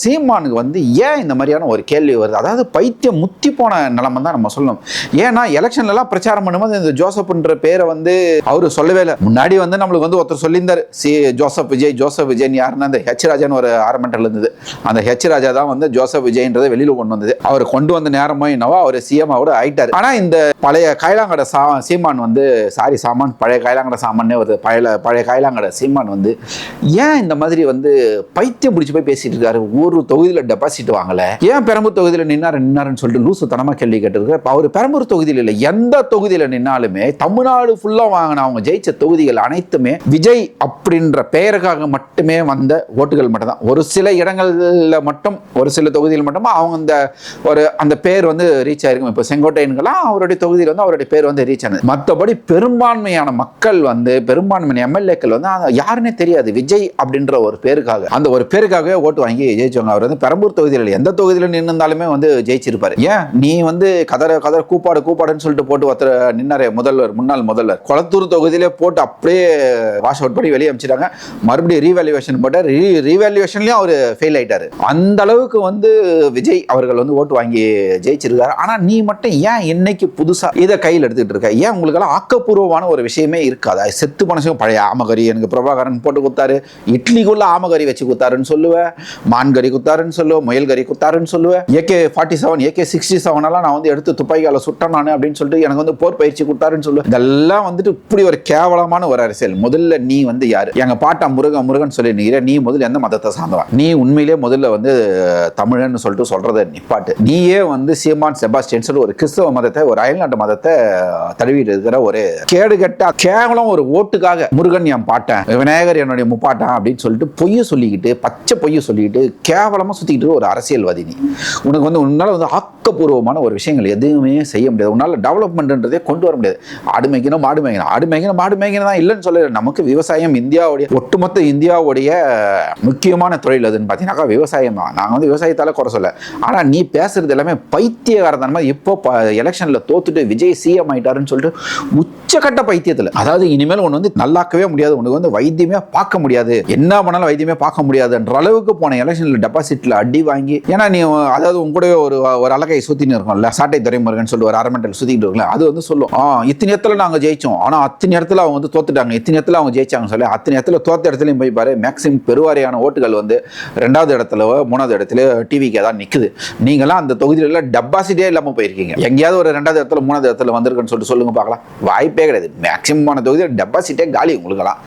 சீமானுக்கு வந்து ஏன் இந்த மாதிரியான ஒரு கேள்வி வருது? அதாவது பைத்தியம் முத்தி போன நிலைமை தான் நம்ம சொல்லணும். ஏன்னா எலெக்ஷன்லாம் பிரச்சாரம் பண்ணும்போது இந்த ஜோசப்ன்ற பேரை வந்து அவரு சொல்லவே இல்லை. முன்னாடி வந்து நம்மளுக்கு வந்து ஒருத்தர் சொல்லியிருந்தாரு, ஜோசப் விஜய் யாருன்னா அந்த ஹெச் ராஜான்னு ஒரு ஆரம்பத்தில் இருந்தது. அந்த ஹெச் ராஜா தான் வந்து ஜோசப் விஜய்ன்றதை வெளியில கொண்டு வந்தது. அவர் கொண்டு வந்த நேரமோ என்னவோ அவர் சிஎம் கூட ஆயிட்டாரு. ஆனா இந்த பழைய காயலாங்கடை சீமான் வந்து பழைய காயலாங்கடை சாமானே ஒரு பழைய காயலாங்கடை சீமான் வந்து ஏன் இந்த மாதிரி வந்து பைத்தியம் பிடிச்சி போய் பேசிட்டு இருக்காரு? ஒரு தொகுதியில் டெபாசிட் வாங்கல, ஏன் பெரம்பூர் தொகுதியில் நின்னாருன்னு சொல்லிட்டு லூசு தனமா கேள்வி கேட்டிருக்காரு. அவர் பெரம்பூர் தொகுதியில் இல்லை, எந்த தொகுதியில் நின்னாலுமே தமிழ்நாடு ஃபுல்லா வாங்கின அவங்க ஜெயிச்ச தொகுதிகள் அனைத்துமே விஜய் அப்படின்ற பெயருக்காக மட்டுமே வந்த ஓட்டுகள் மட்டும் தான். ஒரு சில இடங்கள்ல மட்டும், ஒரு சில தொகுதியில் மட்டும் அவங்க அந்த பேர் வந்து ரீச் ஆயிருக்கும். இப்போ செங்கோட்டையன்கெல்லாம் அவருடைய தொகுதியில் வந்து அவருடைய பேர் வந்து ரீச் ஆனது. மற்றபடி பெரும்பான்மையான மக்கள் வந்து, பெரும்பான்மையான எம்எல்ஏக்கள் வந்து யாருன்னே தெரியாது. விஜய் அப்படின்ற ஒரு பேருக்காக, அந்த ஒரு பேருக்காகவே ஓட்டு வாங்கி ஜெயிச்சவங்க. அவர் வந்து பெரம்பூர் தொகுதியில் எந்த தொகுதியில் நின்றாலுமே வந்து ஜெயிச்சிருப்பாரு. ஏன் நீ வந்து கதற கூப்பாடுன்னு சொல்லிட்டு போட்டு ஒருத்தர் நின்னாரே முன்னாள் முதல்வர் கொளத்தூர் தொகுதியிலே போட்டு அப்படியே வாஷ் அவுட் பண்ணி வெளியே அமைச்சிட்டாங்க. மறுபடியும் ரீவேல்யூவேஷன் போட்டார். ரீவேல்யூவேஷன்லயும் அவர் ஃபெயில் ஆயிட்டாரு. அந்த அளவுக்கு வந்து விஜய் அவர்கள் வந்து ஓட்டு வாங்கி ஜெயிச்சிருக்காரு. ஆனா நீ மட்டும் ஏன் இன்னைக்கு புதுசா இதை கையில் எடுத்துக்கிட்டு இருக்க? ஏன் உங்களுக்கு எல்லாம் ஆக்கப்பூர்வமான ஒரு விஷயமே இருக்காதா? செத்து மனசும் பழைய ஆமகரி எனக்கு பிரபாகரன் போட்டு குத்தாரு, இட்லிக்குள்ள ஆமகரி வச்சு குத்தாருன்னு சொல்லுவேன், மான்கறி குத்தாருன்னு சொல்லுவேன், முயல்கறி குத்தாருன்னு சொல்லுவேன், AK-47 AK-67 எல்லாம் நான் வந்து எடுத்து துப்பாக்கியால சுட்டேன் நானு அப்படின்னு சொல்லிட்டு எனக்கு வந்து போர் பயிற்சி குத்தாருன்னு சொல்லுவேன். இதெல்லாம் வந்துட்டு இப்படி ஒரு கேவலமான ஒரு அரசியல். முதல்ல நீ வந்து யாரு? எங்க பாட்டா முருகன் சொல்லி நீ முதல்ல எந்த மதத்தை சார்ந்தவன்? நீ உண்மையிலே முதல்ல வந்து தமிழன்னு சொல்லிட்டு சொல்றத நிப்பாட்டு. நீயே வந்து சீமான் செபாஸ்டியன் சொல்லி ஒரு கிறிஸ்தவ மதத்தை, ஒரு அயல்நாட்டு மதத்தை தழுவிட்டு இருக்கிற ஒரு கேடு கெட்ட கேவலம் ஒரு ஓட்டுக்காக முருகன் என் பாட்டேன், விநாயகர் என்னுடைய முப்பாட்டான் அப்படின்னு சொல்லிட்டு பொய்ய சொல்லிக்கிட்டு, பச்சை பொய்ய சொல்லிக்கிட்டு கேவலமா சுத்திக்கிட்டு ஒரு அரசியல்வாதி நீ. உனக்கு வந்து உன்னால வந்து ஆக்கப்பூர்வமான ஒரு விஷயங்கள் எதுவுமே செய்ய முடியாது. உன்னால டெவலப்மெண்ட்ன்றதே கொண்டு வர முடியாது. ஆடு மேய்க்கணும் தான் இல்லைன்னு சொல்ல. நமக்கு விவசாயம் இந்தியாவுடைய ஒட்டுமொத்த இந்தியாவுடைய முக்கியமான தொழில் அதுன்னு பார்த்தீங்கன்னாக்கா விவசாயம் தான். நாங்கள் வந்து விவசாயத்தால குறை சொல்ல. ஆனா நீ பேசுறது எல்லாமே பைத்தியகாரத்தனமா. இப்போ எலெக்ஷன்ல தோத்துட்டு விஜய் சிஎம் ஆயிட்டாருன்னு சொல்லிட்டு உச்சக்கட்ட பைத்தியத்துல. அதாவது இனிமேல் ஒன்று வந்து நல்லாக்கவே முடியாது, உனக்கு வந்து வைத்தியமே பார்க்க முடியாது, என்ன பண்ணாலும் வைத்தியமே பார்க்க முடியாதுன்ற அளவுக்கு போன எலெக்ஷன்ல டெபாசிட்ல அடி வாங்கி. ஏன்னா நீ அதாவது உங்க கூட ஒரு அழகை சுத்தின்னு இருக்கோம்ல, சாட்டை துறைமுருகன் சொல்லி ஒரு அரமெண்டல் சுத்திட்டு இருக்கல, அது வந்து சொல்லும் இத்தனை இடத்துல நாங்க ஜெயிச்சோம், ஆனா அத்தனை இடத்துல அவங்க வந்து தோத்துட்டாங்க, இத்தனை இடத்துல அவங்க ஜெயிச்சாங்க சொல்லி. அத்தனை இடத்துல தோத்த இடத்துலயும் போய் பாரு, மேக்சிமம் பெருவாரியான ஓட்டுகள் வந்து 2வது இடத்துல 3வது இடத்துல டிவிக்கு தான் நிக்குது. நீங்களாம் அந்த தொகுதியில டெபாசிட்டே இல்லாம போயிருக்கீங்க. எங்கேயாவது ஒரு 2வது இடத்துல 3வது இடத்துல வந்திருக்குன்னு சொல்லிட்டு சொல்லுங்க பார்க்கலாம். வாய்ப்பே கிடையாது. மேக்சிமமான தொகுதியில் டெபாசிட்டே காலி உங்களுக்கெல்லாம்.